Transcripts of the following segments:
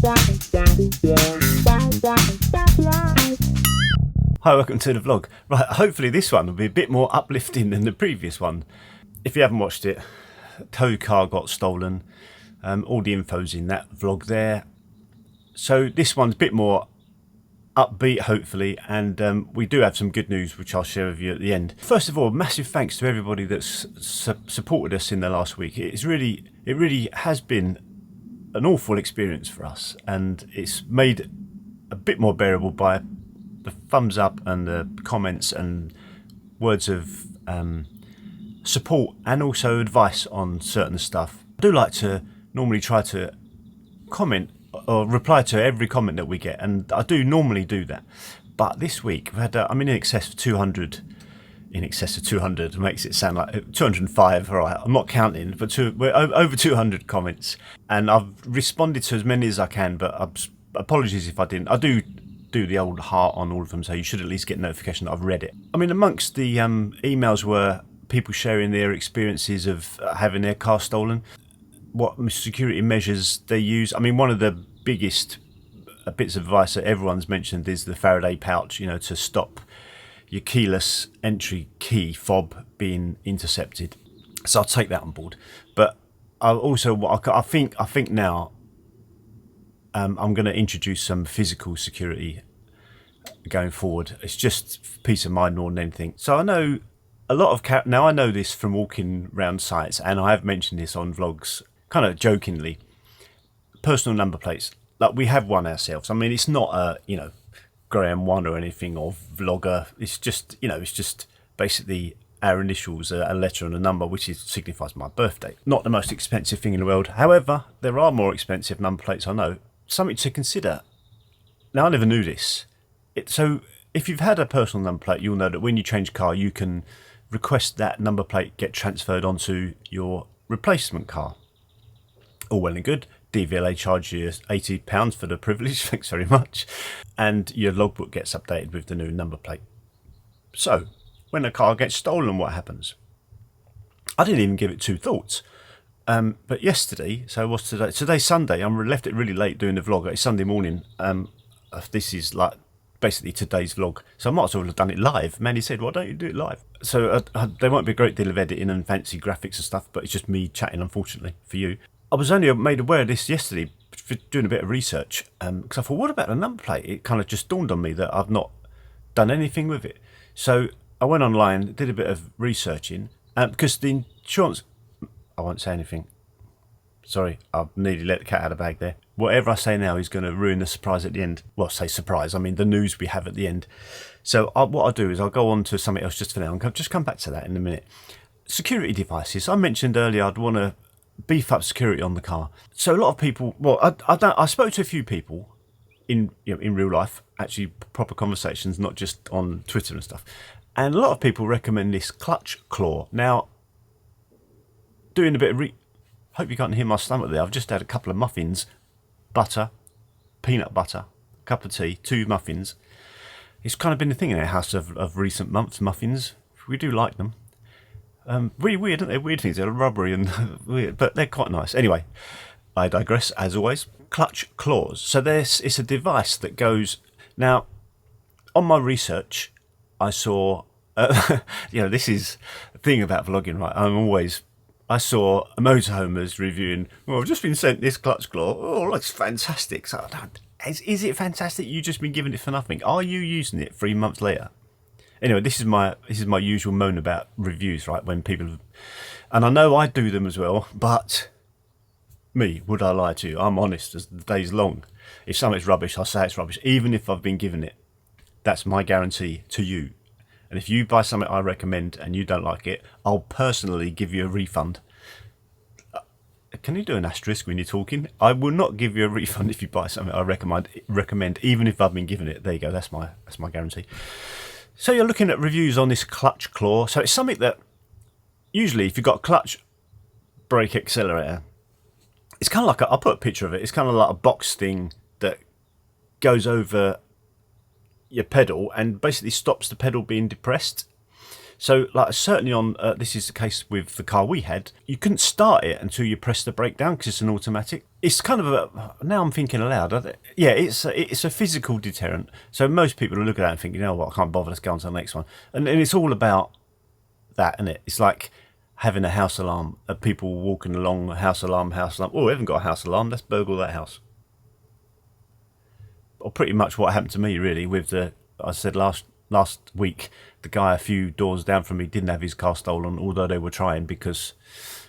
Hi, welcome to the vlog. Right, hopefully this one will be a bit more uplifting than the previous one. If you haven't watched it, tow car got stolen. All the info's in that vlog there. So this one's a bit more upbeat, hopefully, and we do have some good news which I'll share with you at the end. First of all, massive thanks to everybody that's supported us in the last week. It really has been an awful experience for us, and it's made a bit more bearable by the thumbs up and the comments and words of support and also advice on certain stuff. I do like to normally try to comment or reply to every comment that we get, and I do normally do that, but this week we've had I'm in excess of 200 makes it sound like 205. All right, I'm not counting, but we're over 200 comments, and I've responded to as many as I can, but apologies if I didn't. I do the old heart on all of them, so you should at least get notification that I've read it. I mean, amongst the emails were people sharing their experiences of having their car stolen, what security measures they use. I mean, one of the biggest bits of advice that everyone's mentioned is the Faraday pouch, you know, to stop your keyless entry key fob being intercepted. So I'll take that on board. But I'll also, I think now I'm going to introduce some physical security going forward. It's just peace of mind more than anything. So I know a lot of now I know this from walking around sites, and I have mentioned this on vlogs kind of jokingly. Personal number plates, like we have one ourselves. I mean, it's not a, you know, Graham One or anything, or vlogger. It's just, you know, it's just basically our initials, a letter and a number, which signifies my birthday. Not the most expensive thing in the world. However, there are more expensive number plates, I know. Something to consider. Now, I never knew this. So if you've had a personal number plate, you'll know that when you change car, you can request that number plate get transferred onto your replacement car. All well and good. DVLA charge you £80 for the privilege, thanks very much, and your logbook gets updated with the new number plate. So when a car gets stolen, what happens? I didn't even give it two thoughts. But yesterday, so what's today? Today's Sunday. I left it really late doing the vlog. It's Sunday morning. This is like basically today's vlog, so I might as well have done it live. Manny said, why don't you do it live? So there won't be a great deal of editing and fancy graphics and stuff, but it's just me chatting, unfortunately, for you. I was only made aware of this yesterday for doing a bit of research, because I thought, what about the number plate? It kind of just dawned on me that I've not done anything with it. So I went online, did a bit of researching, because the insurance... I won't say anything. Sorry, I've nearly let the cat out of the bag there. Whatever I say now is going to ruin the surprise at the end. Well, say surprise, I mean the news we have at the end. So what I'll do is I'll go on to something else just for now, and just come back to that in a minute. Security devices. I mentioned earlier I'd want to beef up security on the car. So a lot of people, well, I spoke to a few people in real life, actually proper conversations, not just on Twitter and stuff. And a lot of people recommend this clutch claw. Now, doing a bit of hope you can't hear my stomach there. I've just had a couple of muffins, butter, peanut butter, cup of tea, 2 muffins. It's kind of been the thing in our house of recent months, muffins. We do like them. Really weird, aren't they? Weird things. They're rubbery and weird, but they're quite nice. Anyway, I digress, as always. Clutch claws. So it's a device that goes... Now, on my research, I saw... this is the thing about vlogging, right? I saw a motorhomers reviewing, well, I've just been sent this clutch claw. Oh, looks fantastic. So is it fantastic? You've just been given it for nothing. Are you using it 3 months later? Anyway, this is my usual moan about reviews, right? When people, and I know I do them as well, but me, would I lie to you? I'm honest as the day's long. If something's rubbish, I'll say it's rubbish, even if I've been given it. That's my guarantee to you. And if you buy something I recommend and you don't like it, I'll personally give you a refund. Can you do an asterisk when you're talking? I will not give you a refund if you buy something I recommend, even if I've been given it. There you go. That's my guarantee. So you're looking at reviews on this clutch claw. So it's something that usually if you've got clutch, brake, accelerator, it's kind of like I'll put a picture of it. It's kind of like a box thing that goes over your pedal and basically stops the pedal being depressed. So, like, certainly on this is the case with the car we had. You couldn't start it until you press the brake down because it's an automatic. It's kind of a, now I'm thinking aloud. Yeah, it's a physical deterrent. So most people will look at that and think, you know what, I can't bother. Let's go on to the next one. And it's all about that, isn't it? It's like having a house alarm. People walking along, house alarm, house alarm. Oh, we haven't got a house alarm. Let's burgle that house. Or pretty much what happened to me, really, with the, I said last week, the guy a few doors down from me didn't have his car stolen, although they were trying because,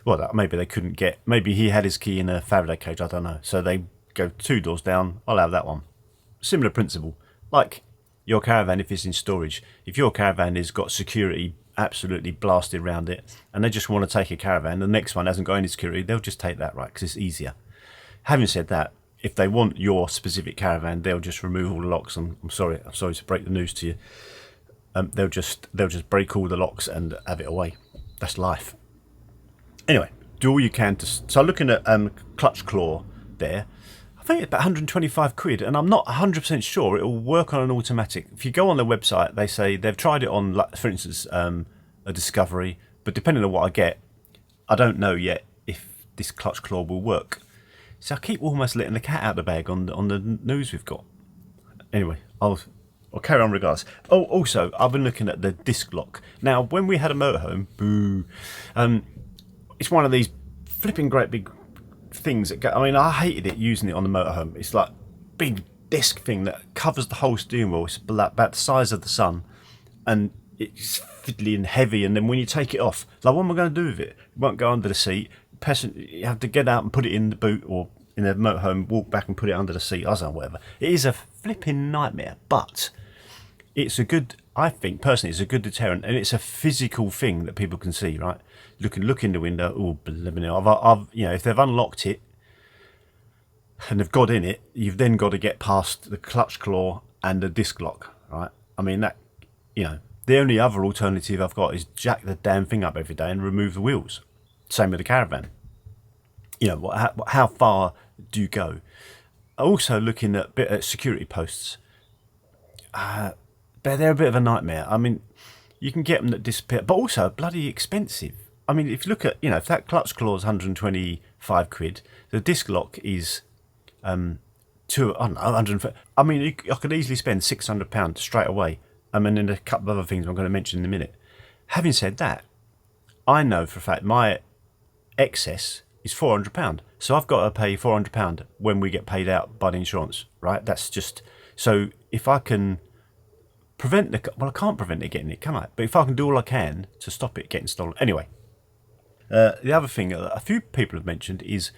well, maybe they couldn't get, maybe he had his key in a Faraday cage, I don't know. So they go 2 doors down, I'll have that one. Similar principle. Like your Caravan, if it's in storage, if your Caravan has got security absolutely blasted around it and they just want to take a Caravan, the next one hasn't got any security, they'll just take that, right? Because it's easier. Having said that, if they want your specific Caravan, they'll just remove all the locks. And I'm sorry to break the news to you. They'll just break all the locks and have it away. That's life. Anyway, do all you can to. So looking at clutch claw there, I think it's about 125 quid, and I'm not 100% sure it will work on an automatic. If you go on their website, they say they've tried it on, like, for instance, a Discovery, but depending on what I get, I don't know yet if this clutch claw will work. So I keep almost letting the cat out of the bag on the news we've got. Anyway, I'll carry on regardless. Oh, also, I've been looking at the disc lock. Now, when we had a motorhome, it's one of these flipping great big things that go, I mean, I hated it using it on the motorhome. It's like big disc thing that covers the whole steering wheel. It's about the size of the sun, and it's fiddly and heavy. And then when you take it off, like, what am I going to do with it? It won't go under the seat. You have to get out and put it in the boot or in the motorhome, walk back and put it under the seat, I don't know, whatever. It is a flipping nightmare, but it's a good, I think personally, it's a good deterrent, and it's a physical thing that people can see, right? Look in the window. Oh, I've you know, if they've unlocked it and they've got in it, you've then got to get past the clutch claw and the disc lock, right? I mean, that, you know, the only other alternative I've got is jack the damn thing up every day and remove the wheels. Same with the Caravan. You know, how far do you go? Also looking at security posts. But they're a bit of a nightmare. I mean, you can get them that disappear, but also bloody expensive. I mean, if you look at, you know, if that clutch claw is 125 quid, the disc lock is I don't know, 150. I mean, I could easily spend £600 straight away. I mean, and a couple of other things I'm going to mention in a minute. Having said that, I know for a fact my excess is £400, so I've got to pay £400 when we get paid out by the insurance, right? That's just, so if I can prevent I can't prevent it getting it, can I? But if I can do all I can to stop it getting stolen. Anyway, the other thing a few people have mentioned is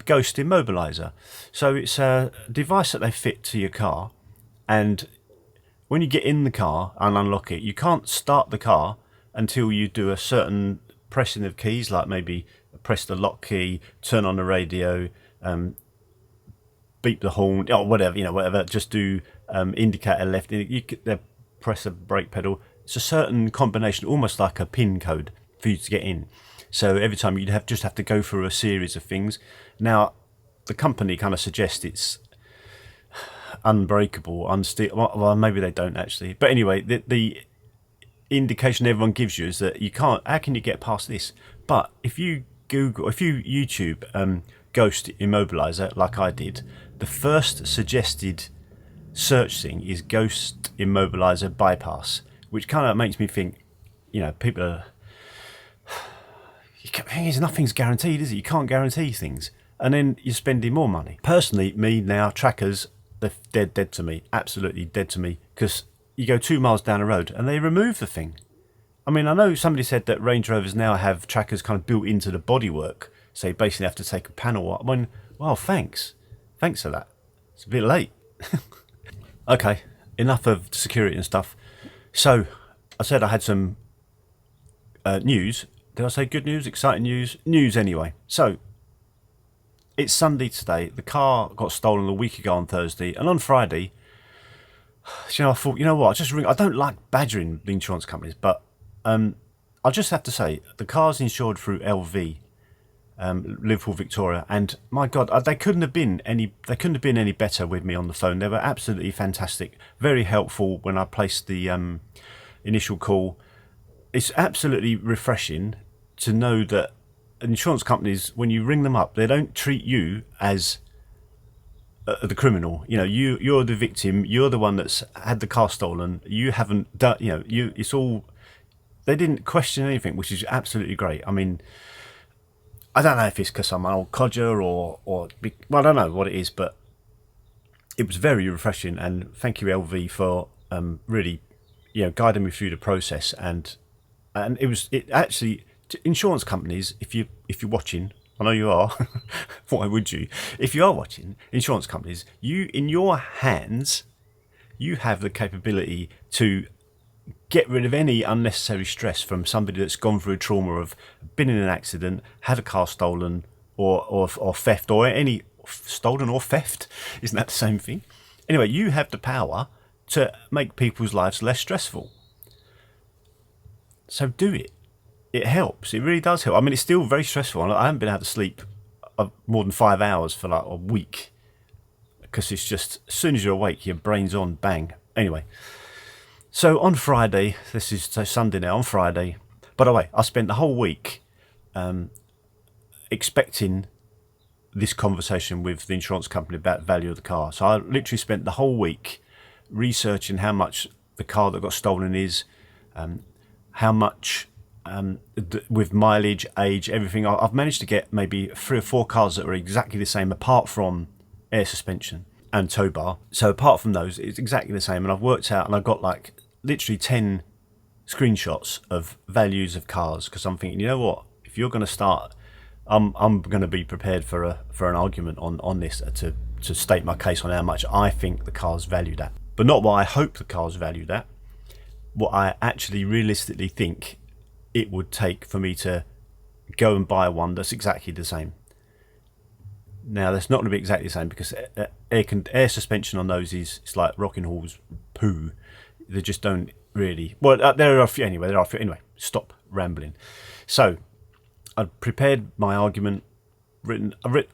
Ghost immobilizer. So it's a device that they fit to your car, and when you get in the car and unlock it, you can't start the car until you do a certain pressing of keys, like maybe press the lock key, turn on the radio, beep the horn, or whatever, you know, whatever. Just do indicator left. You could press a brake pedal. It's a certain combination, almost like a PIN code for you to get in. So every time you'd just have to go through a series of things. Now, the company kind of suggests it's unbreakable, well, maybe they don't actually. But anyway, the indication everyone gives you is that you can't. How can you get past this? But if you YouTube Ghost immobilizer, like I did, the first suggested search thing is Ghost immobilizer bypass, which kind of makes me think, you know, people are. Nothing's guaranteed, is it? You can't guarantee things, and then you're spending more money. Personally, me now, trackers, they're dead to me, absolutely dead to me, because you go 2 miles down the road and they remove the thing. I mean, I know somebody said that Range Rovers now have trackers kind of built into the bodywork, so you basically have to take a panel. I mean, well, thanks for that. It's a bit late. Okay, enough of security and stuff. So, I said I had some news. Did I say good news, exciting news? News anyway. So, it's Sunday today. The car got stolen a week ago on Thursday, and on Friday, you know, I thought, you know what, I'll just ring. I don't like badgering the insurance companies, but I'll just have to say, the car's insured through LV, Liverpool, Victoria, and my God, they couldn't have been any better with me on the phone. They were absolutely fantastic, very helpful when I placed the initial call. it's absolutely refreshing to know that insurance companies, when you ring them up, they don't treat you as the criminal. You know, you're the victim. You're the one that's had the car stolen. You haven't done. You know, it's all. They didn't question anything, which is absolutely great. I mean, I don't know if it's because I'm an old codger well, I don't know what it is, but it was very refreshing. And thank you, LV, for really, guiding me through the process. And it actually, insurance companies, if you're watching, I know you are. Why would you? If you are watching, insurance companies, in your hands, you have the capability to get rid of any unnecessary stress from somebody that's gone through a trauma of been in an accident, had a car stolen, or theft, or any stolen or theft. Isn't that the same thing? Anyway, you have the power to make people's lives less stressful. So do it. It helps. It really does help. I mean, it's still very stressful. I haven't been able to sleep more than 5 hours for like a week, because it's just, as soon as you're awake, your brain's on, bang. Anyway, so on Friday, this is Sunday now, on Friday, by the way, I spent the whole week expecting this conversation with the insurance company about the value of the car. So I literally spent the whole week researching how much the car that got stolen is, how much, with mileage, age, everything. I've managed to get maybe 3 or 4 cars that are exactly the same, apart from air suspension and tow bar. So apart from those, it's exactly the same. And I've worked out, and I've got like literally 10 screenshots of values of cars, because I'm thinking, you know what, if you're going to start, I'm going to be prepared for an argument on this, to state my case on how much I think the car's valued at, but not what I hope the car's valued at, what I actually realistically think it would take for me to go and buy one that's exactly the same. Now, that's not going to be exactly the same, because air suspension on those it's like Rocking Hall's poo. They just don't really. Well, there are a few anyway. Anyway. Stop rambling. So, I've prepared my argument.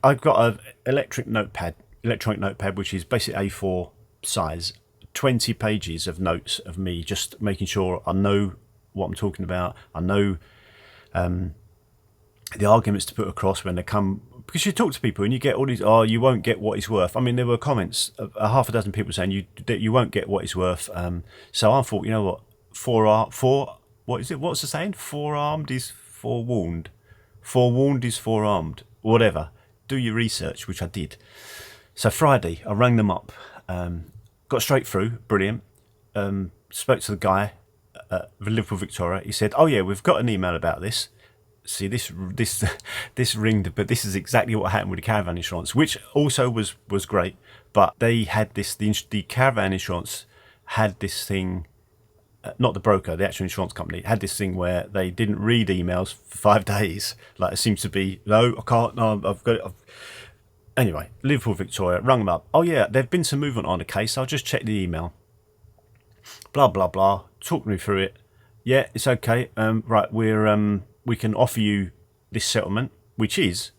I've got an electronic notepad, which is basically A4 size. 20 pages of notes of me just making sure I know what I'm talking about. I know the arguments to put across when they come, because you talk to people and you get all these, you won't get what it's worth. I mean, there were comments, a half a dozen people saying you won't get what it's worth. So I thought, you know what, what is it? What's the saying? Forearmed is forewarned. Forewarned is forearmed. Whatever. Do your research, which I did. So Friday, I rang them up, got straight through, brilliant. Spoke to the guy at Liverpool Victoria. He said, "Oh yeah, we've got an email about this." See, this ringed, but this is exactly what happened with the Caravan insurance, which also was great. But they had this, the Caravan insurance had this thing, not the broker, the actual insurance company had this thing where they didn't read emails for 5 days. Like, it seems to be, no, I can't, no, I've got it. Anyway, Liverpool Victoria rung them up. Oh yeah, there've been some movement on the case. I'll just check the email. Blah blah blah. Talk me through it. Yeah, it's okay. Right, we can offer you this settlement, which is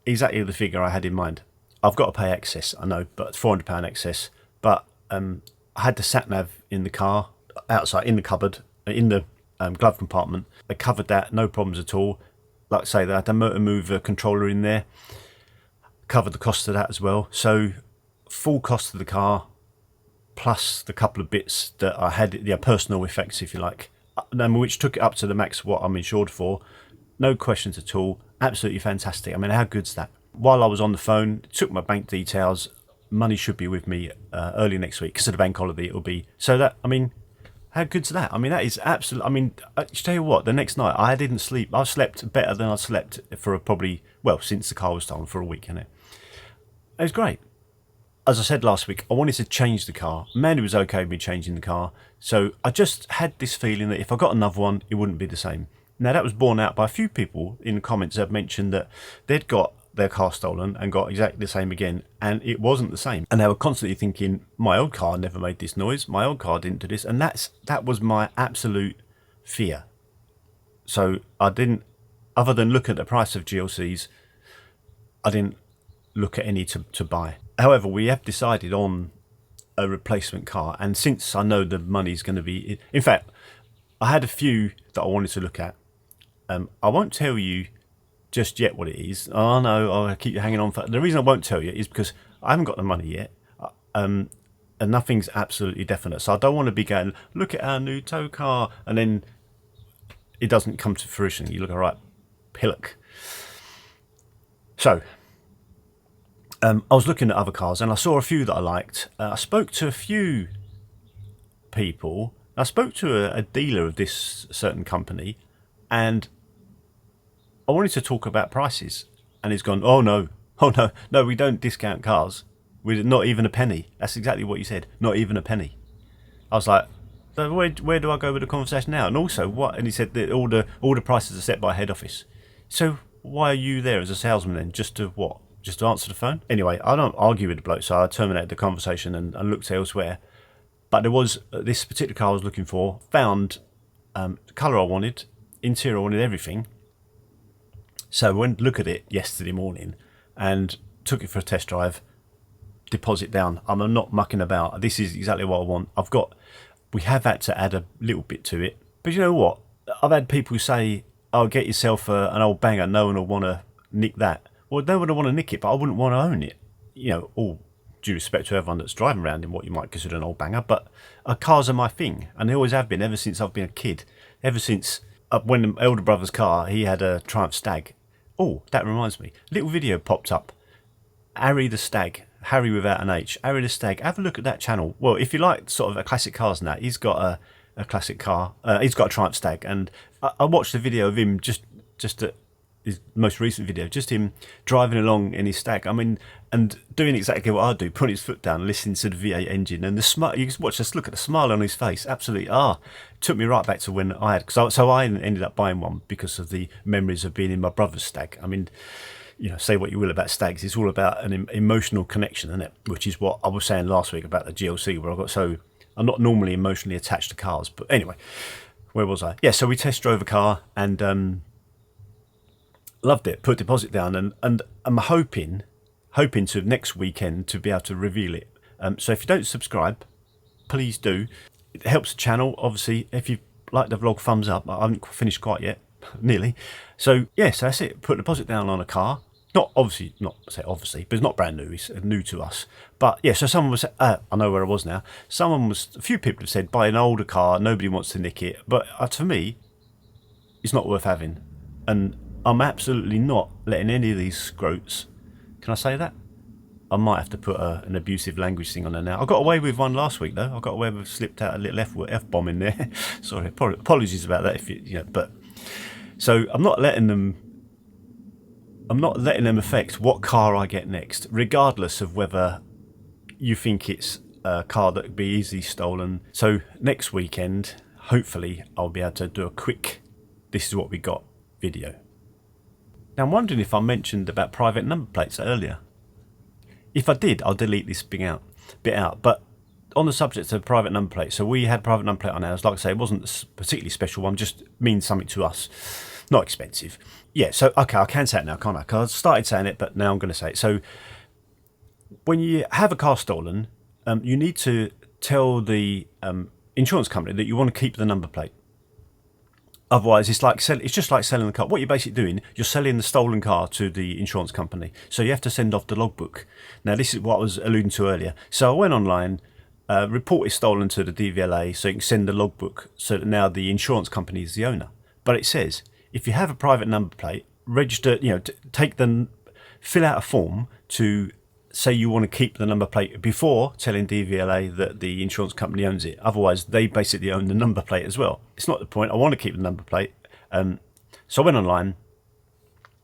exactly the figure I had in mind. I've got to pay excess, I know, but £400 excess. But I had the sat nav in the car, outside in the cupboard, in the glove compartment. They covered that, no problems at all. Like I say, they had the motor mover controller in there. Covered the cost of that as well. So full cost of the car, plus the couple of bits that I had, personal effects, if you like, which took it up to the max of what I'm insured for. No questions at all. Absolutely fantastic. I mean, how good's that? While I was on the phone, took my bank details. Money should be with me early next week, because of the bank holiday it'll be. So that, I mean, how good's that? I mean, that is absolute. I mean, I tell you what, the next night I didn't sleep. I slept better than I slept for since the car was stolen, for a week, innit? It was great. As I said last week, I wanted to change the car. Mandy was okay with me changing the car. So I just had this feeling that if I got another one, it wouldn't be the same. Now, that was borne out by a few people in the comments that have mentioned that they'd got their car stolen and got exactly the same again, and it wasn't the same. And they were constantly thinking, my old car never made this noise, my old car didn't do this, and that was my absolute fear. So I didn't, other than look at the price of GLCs, I didn't look at any to buy. However, we have decided on a replacement car, and since I know the money's going to be, in fact, I had a few that I wanted to look at. I won't tell you just yet what it is. Oh no, I keep you hanging on for. The reason I won't tell you is because I haven't got the money yet, and nothing's absolutely definite. So I don't want to be going, look at our new tow car, and then it doesn't come to fruition. You look a right pillock. So I was looking at other cars and I saw a few that I liked. I spoke to a few people. I spoke to a dealer of this certain company, and I wanted to talk about prices. And he's gone, oh no, we don't discount cars. We're not even a penny. That's exactly what you said. Not even a penny. I was like, where do I go with the conversation now? And also, what? And he said that all the prices are set by head office. So why are you there as a salesman then? Just to what? Just to answer the phone? Anyway, I don't argue with the bloke, so I terminated the conversation and looked elsewhere. But there was this particular car I was looking for. Found the colour I wanted, interior I wanted, everything. So I went to look at it yesterday morning and took it for a test drive. Deposit down. I'm not mucking about. This is exactly what I want. We have had to add a little bit to it. But you know what? I've had people say, oh, get yourself an old banger. No one will want to nick that. Well, no one will want to nick it, but I wouldn't want to own it. You know, all due respect to everyone that's driving around in what you might consider an old banger. But cars are my thing. And they always have been ever since I've been a kid. Ever since when the elder brother's car, he had a Triumph Stag. Oh, that reminds me. A little video popped up. Harry the Stag. Harry without an H. Harry the Stag. Have a look at that channel. Well, if you like sort of a classic cars and that, he's got a classic car. He's got a Triumph Stag. And I watched a video of him, just his most recent video, just him driving along in his Stag. I mean, and doing exactly what I do, putting his foot down, listening to the V8 engine. And the smile, you can watch this, look at the smile on his face. Absolutely, took me right back to when I had, so I ended up buying one because of the memories of being in my brother's Stag. I mean, you know, say what you will about Stags, it's all about an emotional connection, isn't it? Which is what I was saying last week about the GLC, where I'm not normally emotionally attached to cars. But anyway, where was I? Yeah, so we test drove a car and loved it, put deposit down, and I'm hoping to next weekend to be able to reveal it. So if you don't subscribe, please do. It helps the channel, obviously. If you like the vlog, thumbs up. I haven't finished quite yet, nearly. So yes, that's it. Put a deposit down on a car. Not obviously, but it's not brand new. It's new to us. But yeah, so someone was, I know where I was now. A few people have said, buy an older car. Nobody wants to nick it. But to me, it's not worth having. And I'm absolutely not letting any of these scrotes. Can I say that? I might have to put an abusive language thing on there now. I got away with one last week though. I got away with slipped out a little F-bomb in there. Sorry, apologies about that. But so I'm not letting them affect what car I get next, regardless of whether you think it's a car that could be easily stolen. So next weekend, hopefully, I'll be able to do a quick, this is what we got video. Now I'm wondering if I mentioned about private number plates earlier. If I did, I'll delete this bit out. But on the subject of private number plates, so we had private number plate on ours. Like I say, it wasn't a particularly special one, just means something to us. Not expensive. Yeah, so okay, I can say it now, can't I? Because I started saying it, but now I'm going to say it. So when you have a car stolen, you need to tell the insurance company that you want to keep the number plate. Otherwise, it's just like selling the car. What you're basically doing, you're selling the stolen car to the insurance company. So you have to send off the logbook. Now, this is what I was alluding to earlier. So I went online, report is stolen to the DVLA, so you can send the logbook so that now the insurance company is the owner. But it says, if you have a private number plate, register, fill out a form to say you want to keep the number plate before telling DVLA that the insurance company owns it. Otherwise, they basically own the number plate as well. It's not the point. I want to keep the number plate. So I went online,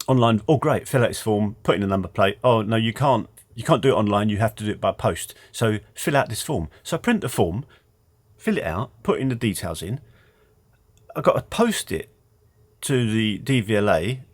oh great, fill out this form, put in the number plate. Oh no, you can't do it online. You have to do it by post. So fill out this form. So I print the form, fill it out, put in the details in. I've got to post it to the DVLA.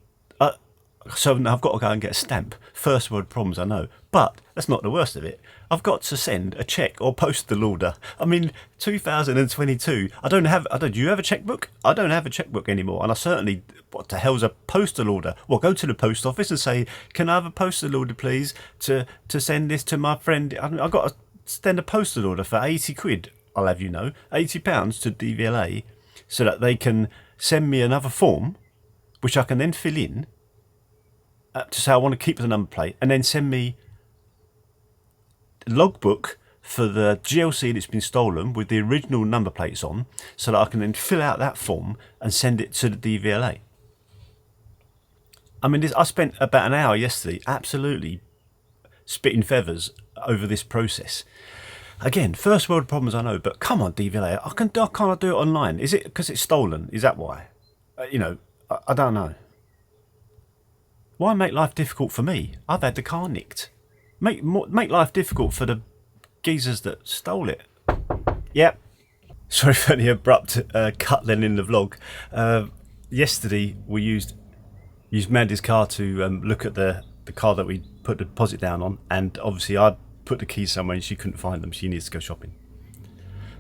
So now I've got to go and get a stamp. First world problems, I know. But that's not the worst of it. I've got to send a cheque or postal order. I mean, 2022. Do you have a chequebook? I don't have a chequebook anymore. And I certainly, what the hell's a postal order? Well, go to the post office and say, can I have a postal order, please, to send this to my friend? I've got to send a postal order for 80 quid, I'll have you know, £80 to DVLA so that they can send me another form, which I can then fill in to say I want to keep the number plate, and then send me a logbook for the GLC that's been stolen with the original number plates on, so that I can then fill out that form and send it to the DVLA. I mean, I spent about an hour yesterday absolutely spitting feathers over this process. Again, first world problems, I know, but come on, DVLA, can't I do it online? Is it because it's stolen? Is that why? I don't know. Why make life difficult for me? I've had the car nicked. Make life difficult for the geezers that stole it. Yep. Sorry for the abrupt cut then in the vlog. Yesterday we used Mandy's car to look at the car that we put the deposit down on, and obviously I put the keys somewhere and she couldn't find them. She needs to go shopping.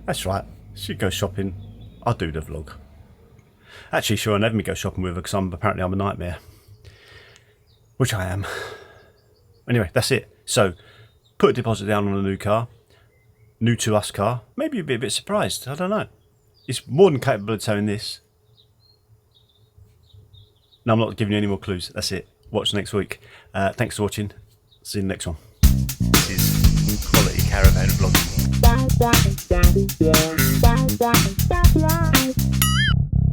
That's right, she goes shopping, I'll do the vlog. Actually, she won't have me go shopping with her because apparently I'm a nightmare, which I am. Anyway, that's it. So put a deposit down on a new car, new to us car. Maybe you'd be a bit surprised, I don't know. It's more than capable of towing this. No, I'm not giving you any more clues. That's it. Watch next week. Thanks for watching. See you in the next one. This is quality Caravan vlogging.